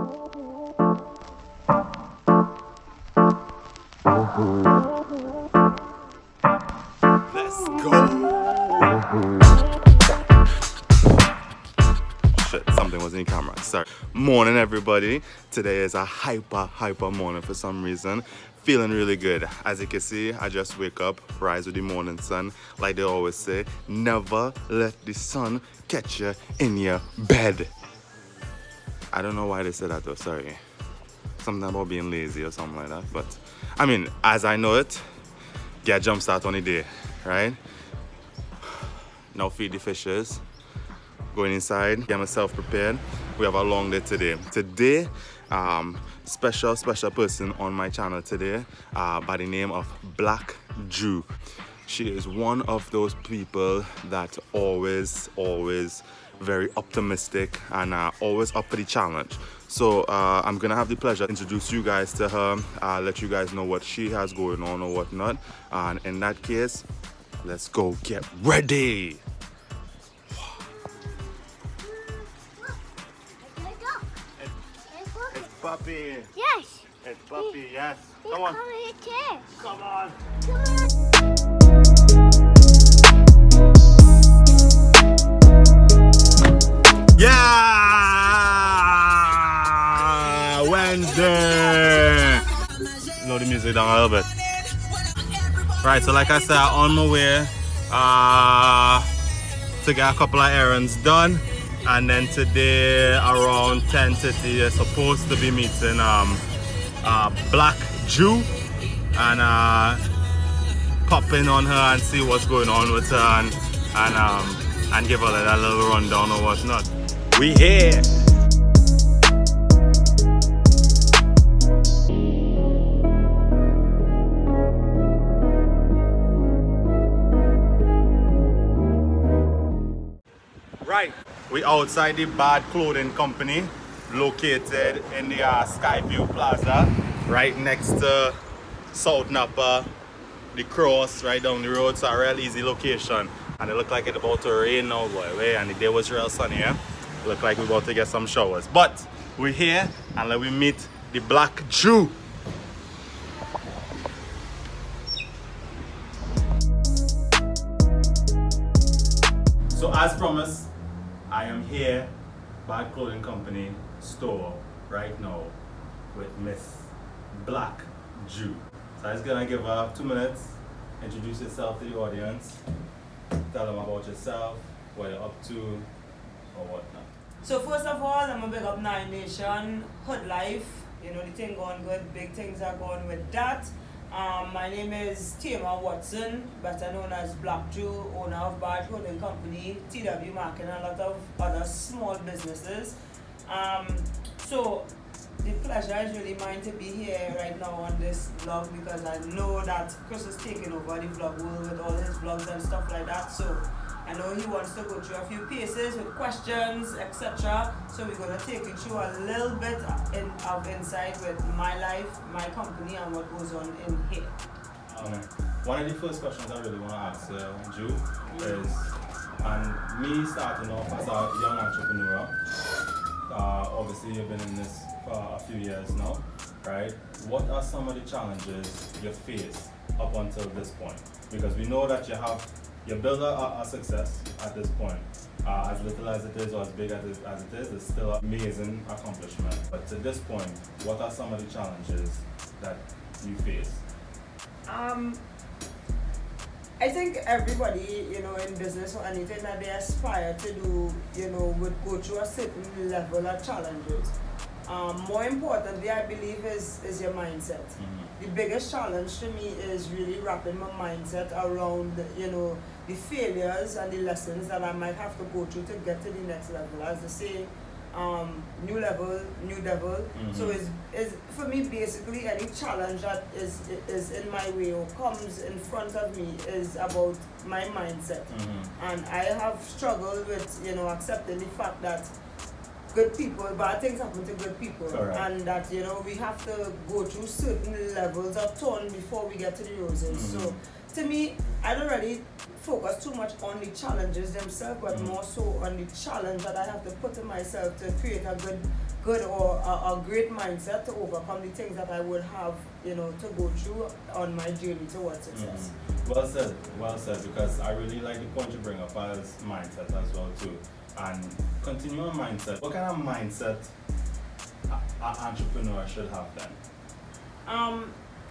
Let's go. Shit, something was in the camera. Sorry. Morning, everybody. Today is a hyper morning for some reason. Feeling really good. As you can see, I just wake up, rise with the morning sun. Like they always say, never let the sun catch you in your bed. I don't know why they said that though, sorry. Something about being lazy or something like that. But, I mean, as I know it, get a jump start on the day, right? Now feed the fishes. Going inside, get myself prepared. We have a long day today. Today, special person on my channel today by the name of Blacc Jew. She is one of those people that always very optimistic and always up for the challenge. So I'm gonna have the pleasure to introduce you guys to her, let you guys know what she has going on or whatnot. And in that case, let's go get ready. It's Puppy. Yes. It's Puppy, yes. Come Come on. Come here too. Come on. Come on. Yeah! Wednesday! Lower the music down a little bit. Right, so like I said, I'm on my way to get a couple of errands done. And then today around 10:30 you're supposed to be meeting Blacc Jew and pop in on her and see what's going on with her and give her a little rundown or whatnot. We here. Right, we outside the Bad Clothing Company, located in the Skyview Plaza, right next to South Napa, the Cross, right down the road. So a real easy location. And it looked like it's about to rain now, boy. And the day was real sunny, yeah? Look like we're about to get some showers. But we're here and let me meet the Blacc Jew. So as promised, I am here, Bad Clothing Company store right now with Miss Blacc Jew. So I'm just gonna give her 2 minutes, introduce yourself to the audience, tell them about yourself, what you're up to, or whatnot. So first of all, I'm gonna big up Nine Nation, Hood Life. You know, the thing going good, big things are going with that. My name is Tamar Watson, better known as Blacc Jew, owner of Bad Clothing Company, TW Market, and a lot of other small businesses. So the pleasure is really mine to be here right now on this vlog because I know that Chris is taking over the vlog world with all his vlogs and stuff like that. So I know he wants to go through a few paces with questions, etc. So we're going to take you through a little bit of insight with my life, my company, and what goes on in here. One of the first questions I really want to ask Jew is, and me starting off as a young entrepreneur, obviously you've been in this for a few years now, right? What are some of the challenges you face up until this point? Because we know that you build a success at this point. As little as it is or as big as it is, it's still an amazing accomplishment. But to this point, what are some of the challenges that you face? I think everybody, you know, in business or anything that they aspire to do, you know, would go through a certain level of challenges. More importantly, I believe is your mindset. Mm-hmm. The biggest challenge to me is really wrapping my mindset around, you know, the failures and the lessons that I might have to go through to get to the next level. As they say, new level, new devil. Mm-hmm. So is for me basically any challenge that is in my way or comes in front of me is about my mindset. Mm-hmm. And I have struggled with, you know, accepting the fact that good people, bad things happen to good people. Correct. And that, you know, we have to go through certain levels of thorn before we get to the roses. Mm-hmm. So to me, I don't really focus too much on the challenges themselves, but more so on the challenge that I have to put in myself to create a good or a great mindset to overcome the things that I would have, you know, to go through on my journey towards success. Well said, because I really like the point you bring up as mindset as well too. And continuing mindset, what kind of mindset an entrepreneur should have then?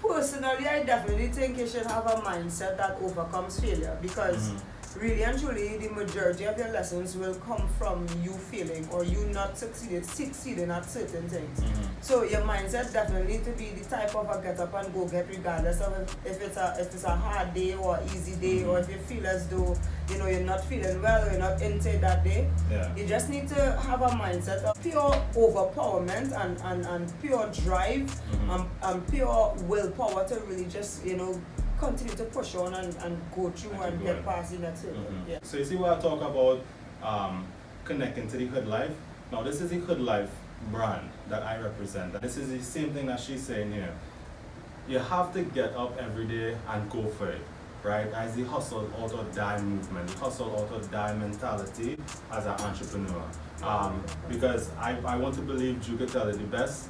Personally, I definitely think you should have a mindset that overcomes failure, because really and truly the majority of your lessons will come from you failing or you not succeeding at certain things. So your mindset definitely to be the type of a get up and go get, regardless of if it's a hard day or easy day, or if you feel as though, you know, you're not feeling well or you're not into it that day. You just need to have a mindset of pure overpowerment and pure drive and pure willpower to really just, you know, continue to push on and go through and get past the next level. So you see what I talk about connecting to the hood life? Now this is the hood life brand that I represent. This is the same thing that she's saying here. You have to get up every day and go for it, right? As the hustle out or die movement, the hustle out or die mentality as an entrepreneur. Because I want to believe Jew could tell it the best.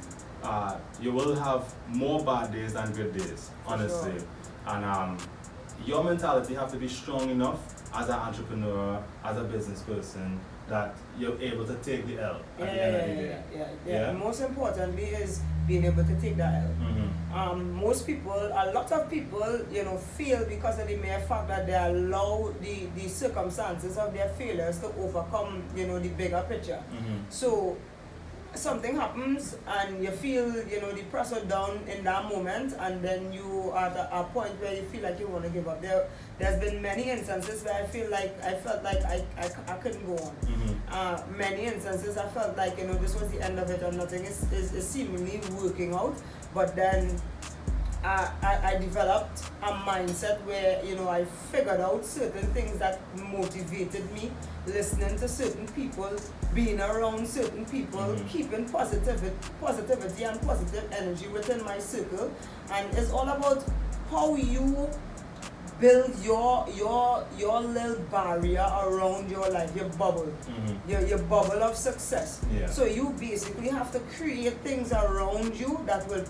You will have more bad days than good days, honestly. Sure. And your mentality have to be strong enough as an entrepreneur, as a business person, that you're able to take the L at the end of the day. And most importantly is being able to take that L. Most people, a lot of people, you know, fail because of the mere fact that they allow the circumstances of their failures to overcome, you know, the bigger picture. So something happens and you feel, you know, the pressure down in that moment, and then you are at a point where you feel like you want to give up. There's been many instances where I felt like I couldn't go on. Many instances I felt like, you know, this was the end of it and nothing is seemingly working out. But then I developed a mindset where, you know, I figured out certain things that motivated me, listening to certain people, being around certain people, keeping positivity and positive energy within my circle. And it's all about how you build your little barrier around your life, your bubble, your bubble of success. So you basically have to create things around you that will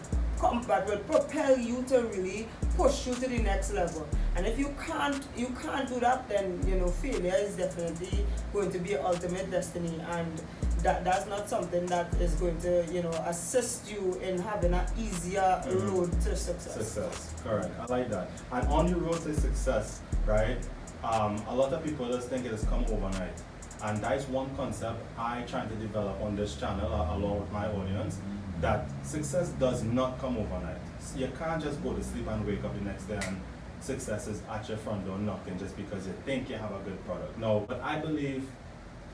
propel you to really push you to the next level. And if you can't do that, then, you know, failure is definitely going to be your ultimate destiny, and that's not something that is going to, you know, assist you in having an easier road to success. Correct. I like that. And on the road to success, right? A lot of people just think it has come overnight. And that is one concept I try to develop on this channel along with my audience, that success does not come overnight. You can't just go to sleep and wake up the next day and success is at your front door knocking just because you think you have a good product. No, but I believe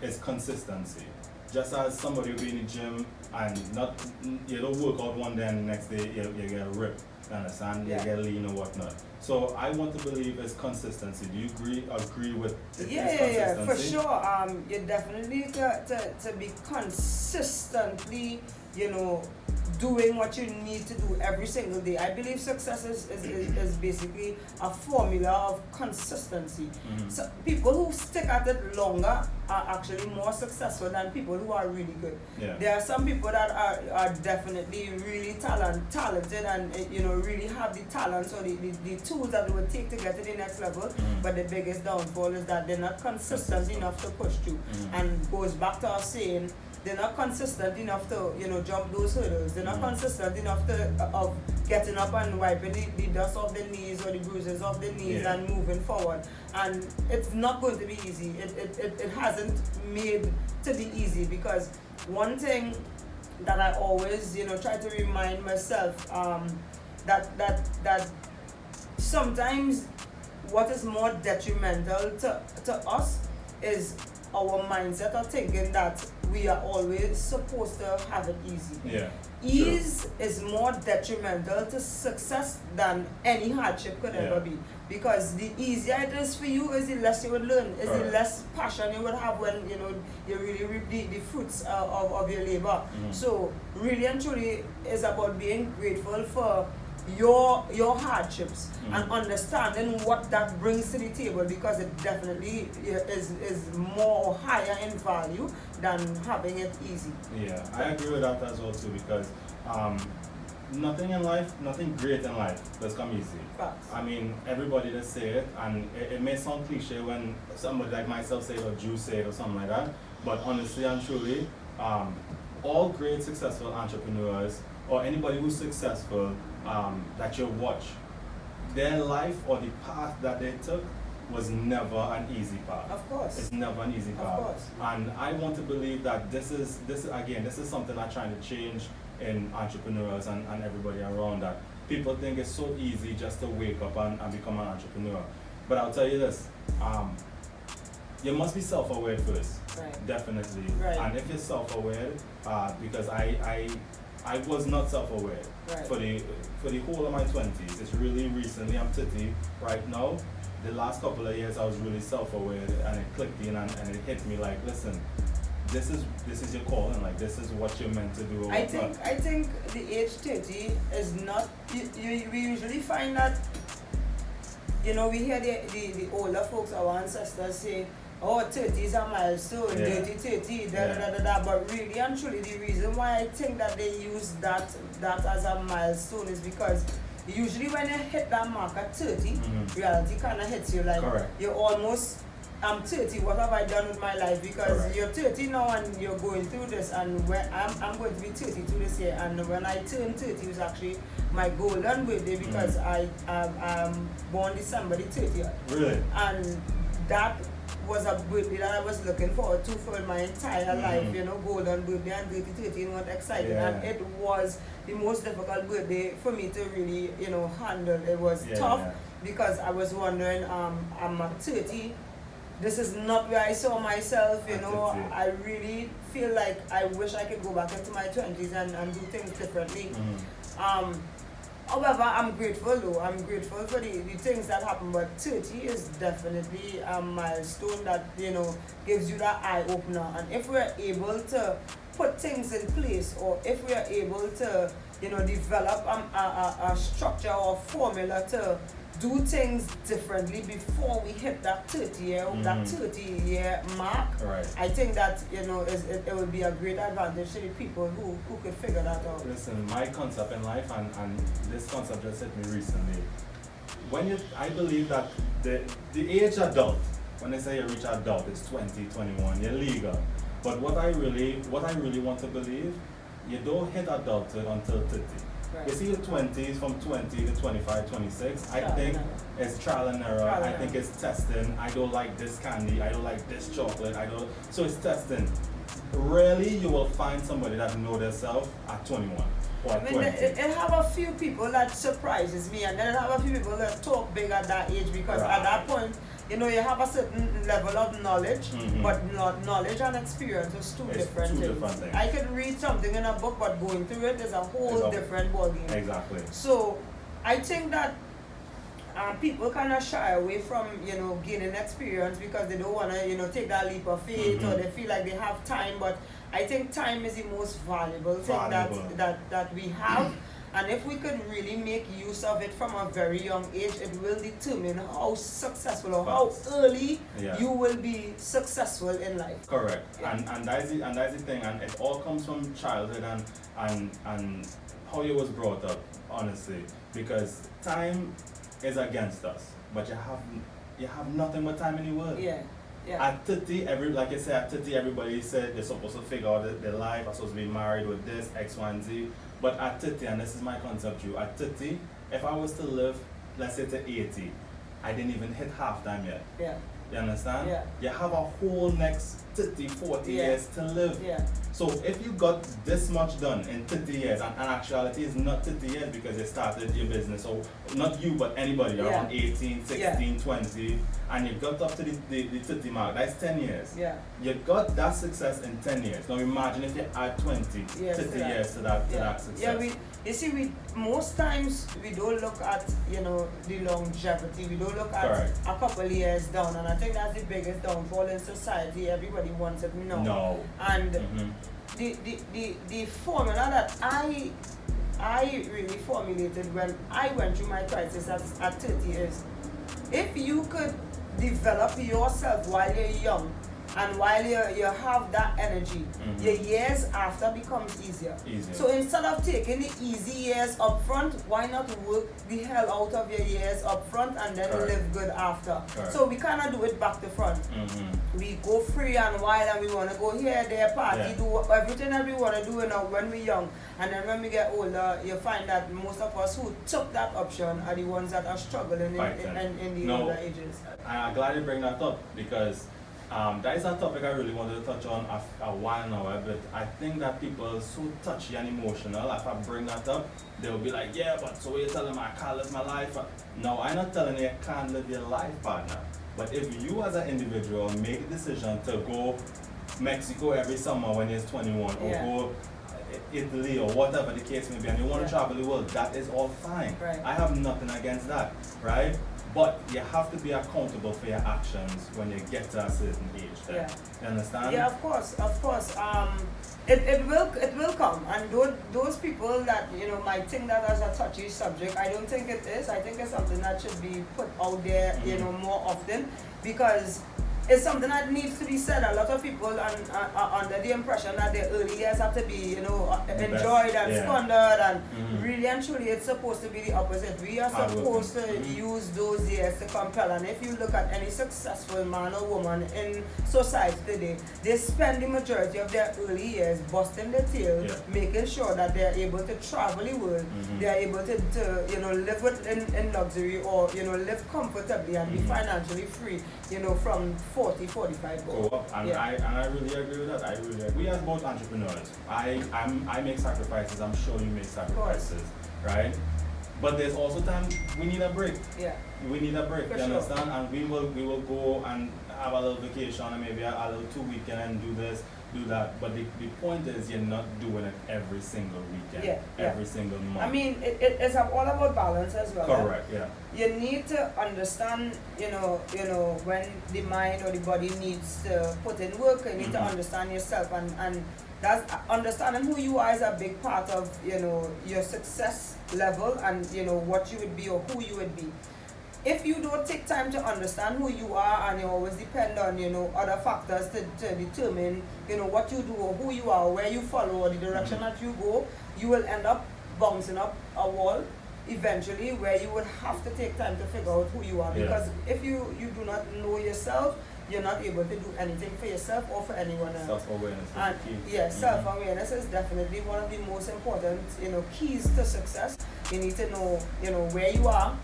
it's consistency. Just as somebody will be in the gym and you don't work out one day and the next day you get ripped, you understand? You get lean or whatnot. So I want to believe it's consistency. Do you agree with consistency? For sure. You definitely need to be consistently, you know, doing what you need to do every single day. I believe success is basically a formula of consistency. So people who stick at it longer are actually more successful than people who are really good. There are some people that are definitely really talented and, you know, really have the talents or the tools that it would take to get to the next level, but the biggest downfall is that they're not consistent enough to push through. And goes back to us saying, they're not consistent enough to, you know, jump those hurdles. They're not consistent enough of getting up and wiping the dust off their knees or the bruises off their knees and moving forward. And it's not going to be easy. It hasn't made to be easy, because one thing that I always, you know, try to remind myself, that sometimes what is more detrimental to us is our mindset of thinking that we are always supposed to have it easy. Ease is more detrimental to success than any hardship could ever be. Because the easier it is for you, is the less you would learn, is the less passion you would have when, you know, you really reap the fruits of your labor. So really and truly is about being grateful for your hardships and understanding what that brings to the table, because it definitely is more higher in value than having it easy. Yeah, I agree with that as well too, because nothing in life, nothing great in life does come easy. Facts. I mean, everybody does say it, and it may sound cliche when somebody like myself say it or Jew say it or something like that, but honestly and truly, all great successful entrepreneurs or anybody who's successful that you watch, their life or the path that they took was never an easy path. Of course. It's never an easy path. Of course. And I want to believe that this is something I'm trying to change in entrepreneurs and everybody around, that people think it's so easy just to wake up and become an entrepreneur. But I'll tell you this, you must be self-aware first. Right. Definitely. Right. And if you're self-aware, because I was not self-aware Right. for the whole of my 20s. It's really recently, I'm 30 right now. The last couple of years I was really self-aware, and it clicked in and it hit me like, listen, this is your calling, like this is what you're meant to do. I think the age 30 is not, we usually find that, you know, we hear the older folks, our ancestors say, oh, 30 is a milestone, Yeah. dirty 30, but really and truly the reason why I think that they use that as a milestone is because usually when you hit that mark at 30, reality kind of hits you like, Correct. you're almost, I'm 30, what have I done with my life? Because Correct. you're 30 now and you're going through this, and when I'm going to be 32 this year, and when I turned 30 it was actually my golden birthday, because I'm born December the 30th. Really? And that was a birthday that I was looking forward to for my entire life, you know, golden birthday and 30 was exciting, and it was the most difficult birthday for me to really, you know, handle. It was tough because I was wondering, I'm at 30, this is not where I saw myself, you know. I really feel like I wish I could go back into my 20s and do things differently. However, I'm grateful though. I'm grateful for the things that happen, but 30 is definitely a milestone that, you know, gives you that eye opener. And if we're able to put things in place, or if we are able to, you know, develop a structure or formula to do things differently before we hit that 30-year mark, Right. I think that, you know, it would be a great advantage to the people who could figure that out. Listen, my concept in life, and this concept just hit me recently. I believe that the age adult, when they say you reach adult, it's 20, 21, you're legal. But what I really want to believe, you don't hit adulthood until 30. Right. You see your 20s, from 20 to 25, 26, I think it's trial and error. I think it's testing. I don't like this candy, I don't like this chocolate, so it's testing. Rarely you will find somebody that know themselves at 21 or at 20. It have a few people that surprises me, and then it have a few people that talk big at that age, because at that point, you know, you have a certain level of knowledge, but not knowledge and experience is two different things. I can read something in a book, but going through it is a whole different ballgame. Exactly. So I think that people kind of shy away from, you know, gaining experience because they don't want to, you know, take that leap of faith, or they feel like they have time. But I think time is the most valuable thing that we have. And if we could really make use of it from a very young age, it will determine how successful or how early you will be successful in life. Correct. And that's the thing, and it all comes from childhood and how you was brought up, honestly. Because time is against us, but you have nothing but time in the world. Yeah. At 30, like I said, at 30 everybody said they're supposed to figure out their life, are supposed to be married with this, X, Y, and Z. But at 30, and this is my concept too, at 30, if I was to live, let's say to 80, I didn't even hit half time yet. Yeah. You understand? Yeah. You have a whole next 30, 40 years to live. Yeah. So if you got this much done in 30 years, and actuality is not 30 years because you started your business, so not you but anybody around 18, 16, 20, and you got up to the 30 mark, that's 10 years. Yeah. You got that success in 10 years. Now imagine if you add 20, 30 years to that success. Yeah, we most times we don't look at, you know, the longevity. We don't look at a couple of years down, and I think that's the biggest downfall in society. Everybody wants it now. No. And the formula that I I really formulated when I went through my crisis at 30 is, if you could develop yourself while you're young, and while you have that energy, your years after becomes easier. So instead of taking the easy years up front, why not work the hell out of your years up front and then live good after? So we cannot do it back to front. We go free and wild and we want to go here, there, party, do everything that we want to do when we're young. And then when we get older, you find that most of us who took that option are the ones that are struggling in the older ages. I'm glad you bring that up, because that is a topic I really wanted to touch on a while now, but I think that people are so touchy and emotional. If I bring that up, they'll be like, yeah, but so you're telling me I can't live my life? No, I'm not telling you can't live your life, partner. But if you as an individual make a decision to go Mexico every summer when you're 21, or go Italy or whatever the case may be, and you want to travel the world, that is all fine. I have nothing against that, right? But you have to be accountable for your actions when you get to a certain age. You understand? Yeah, of course. It will come, and those people that might think that as a touchy subject, I don't think it is. I think it's something that should be put out there, more often, because it's something that needs to be said. A lot of people are under the impression that their early years have to be, enjoyed and squandered, and really and truly it's supposed to be the opposite. We are supposed to use those years to compel, and if you look at any successful man or woman in society today, they spend the majority of their early years busting their tail, making sure that they're able to travel the world, they're able to live in luxury, or live comfortably and be financially free, from 40, 45 go up. And I really agree with that. I really agree. We as both entrepreneurs, I make sacrifices. I'm sure you make sacrifices, right? But there's also time we need a break. We need a break. You understand? And we will go and have a little vacation, and maybe a little 2 weekend and do this, do that. But the point is, you're not doing it every single weekend, every single month. I mean, it's all about balance as well. Correct. You need to understand, when the mind or the body needs to put in work. You need to understand yourself, and that's understanding who you are is a big part of your success level, and what you would be or who you would be. If you don't take time to understand who you are, and you always depend on other factors to determine what you do or who you are, or where you follow, or the direction that you go, you will end up bouncing up a wall eventually, where you would have to take time to figure out who you are, because if you do not know yourself, you're not able to do anything for yourself or for anyone else. Self-awareness is and key. Self-awareness is definitely one of the most important keys to success. You need to know where you are.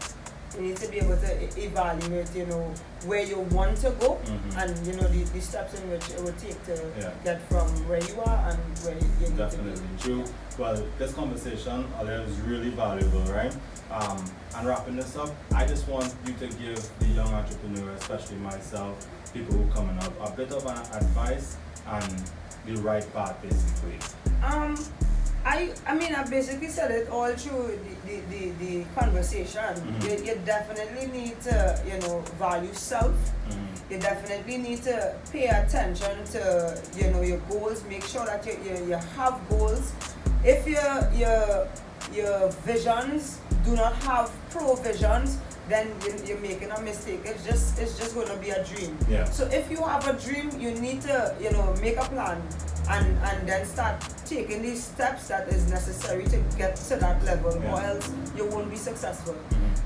You need to be able to evaluate, where you want to go, and the steps in which it would take to get from where you are and where you need Definitely. to be. True. Well, this conversation, Alia, is really valuable, right? And wrapping this up, I just want you to give the young entrepreneur, especially myself, people who coming up, a bit of an advice and the right path, basically. I mean, I basically said it all through the conversation. You definitely need to, value self. You definitely need to pay attention to, your goals. Make sure that you have goals. If your visions do not have provisions, then you're making a mistake. It's just going to be a dream. So if you have a dream, you need to, make a plan. And then start taking these steps that is necessary to get to that level, or else you won't be successful.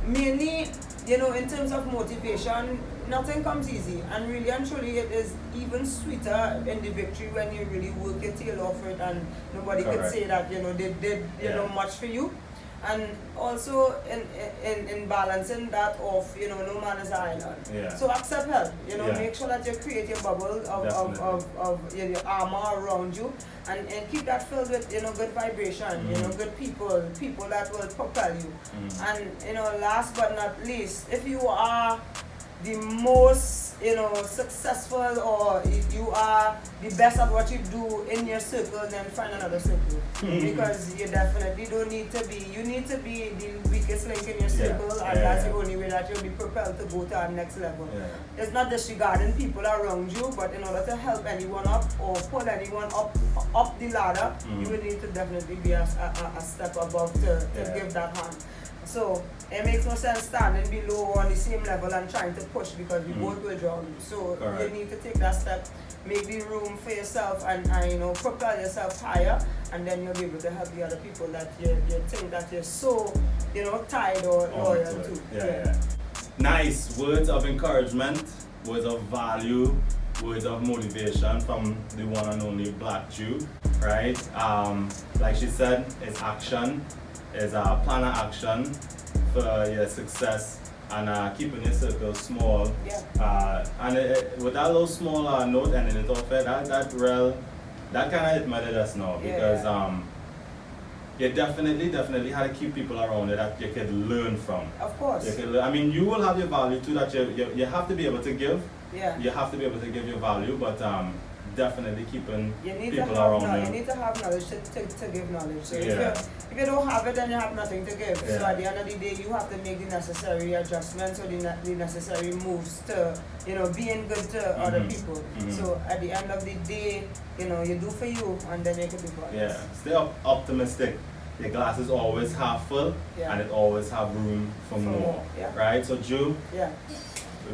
Mainly, in terms of motivation, nothing comes easy, and really and truly it is even sweeter in the victory when you really work your tail off it, and nobody could say that they did much for you. And also in balancing that off, no man is an island. So accept help, make sure that you create your bubble of your armor around you, and keep that filled with good vibration, good people that will propel you. And last but not least, if you are the most, you know, successful, or if you are the best at what you do in your circle, then find another circle. Because you definitely don't need to be, you need to be the weakest link in your circle, and that's the only way that you'll be propelled to go to our next level. It's not disregarding people around you, but in order to help anyone up or pull anyone up the ladder, you will need to definitely be a step above to give that hand. So it makes no sense standing below on the same level and trying to push, because we both will drown you. So you need to take that step, make the room for yourself, and you know, propel yourself higher, and then you'll be able to help the other people that you think that you're so, you know, tied or loyal to. Nice words of encouragement, words of value, words of motivation from the one and only Blacc Jew, right? Like she said, it's action. Is a plan of action for your success, and keeping your circle small. And with that little small note ending it off, that kind of hit my just now, because you definitely had to keep people around you that you could learn from. Of course. I mean, you will have your value too, that you have to be able to give. You have to be able to give your value, but definitely keeping people around you. You need to have knowledge to give knowledge. So if you don't have it, then you have nothing to give. So at the end of the day, you have to make the necessary adjustments or the necessary moves to, you know, being good to other people. So at the end of the day, you know, you do for you, and then you can do for others. Stay optimistic. Your glass is always half full, and it always have room for more. Right? So Jew,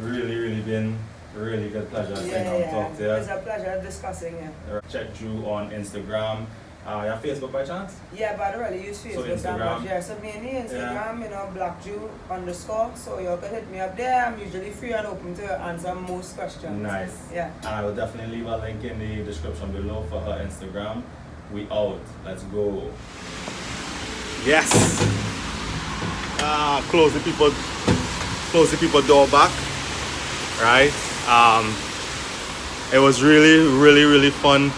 really been really good pleasure talk to you. It's a pleasure discussing. Check Jew on Instagram. You have Facebook by chance? Yeah, but I don't really use Facebook so that much. So mainly Instagram, you know, Blacc Jew _. So you can hit me up there. I'm usually free and open to answer most questions. Nice. And I will definitely leave a link in the description below for her Instagram. We out. Let's go. Yes. Close the people door back. Right. It was really fun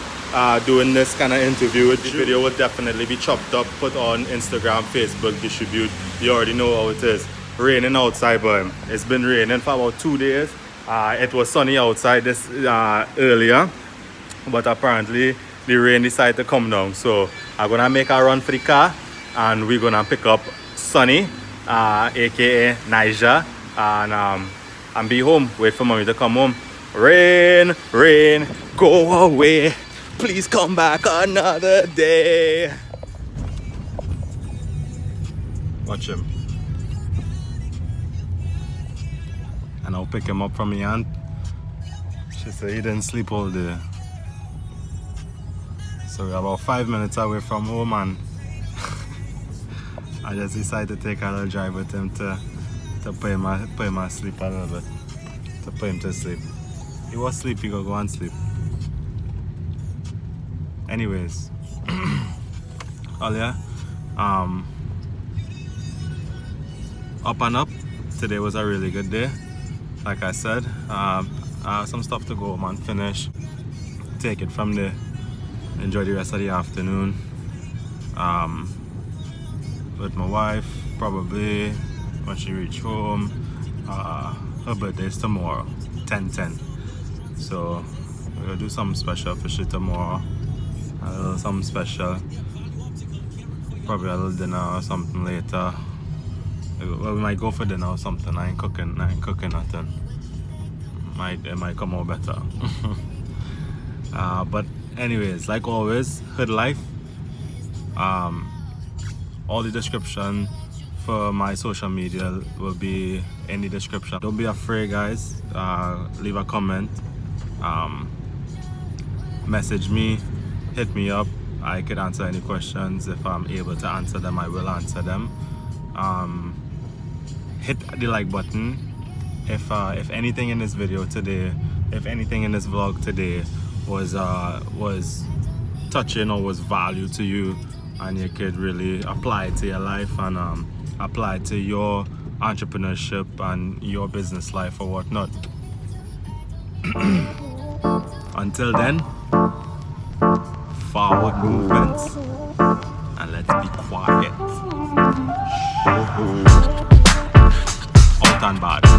doing this kind of interview. The video will definitely be chopped up, put on Instagram, Facebook, distribute. You already know how it is. Raining outside, but it's been raining for about 2 days. It was sunny outside this earlier, but apparently the rain decided to come down. So I'm gonna make a run for the car, and we're gonna pick up Sunny, aka Niger, and be home. Wait for mommy to come home. Rain, go away. Please come back another day. Watch him. And I'll pick him up from my aunt. She said he didn't sleep all day. So we're about 5 minutes away from home, and I just decided to take a little drive with him to put him asleep a little bit. To put him to sleep. He was sleepy, go and sleep. Anyways. Earlier, up and up. Today was a really good day. Like I said, some stuff to go home and finish. Take it from there. Enjoy the rest of the afternoon. With my wife, probably when she reach home. Her birthday is tomorrow, 10/10. So we're gonna do something special for she tomorrow. A little something special. Probably a little dinner or something later. Well, we might go for dinner or something. I ain't cooking nothing. It might come out better. But anyways, like always, Hood Life. All the description for my social media will be in the description. Don't be afraid, guys. Leave a comment. Message me. Hit me up. I could answer any questions. If I'm able to answer them, I will answer them. Hit the like button. If anything in this video today, if anything in this vlog today was touching or was value to you, and you could really apply it to your life and apply it to your entrepreneurship and your business life or whatnot. Until then, forward movements, and let's be quiet. Out and bad.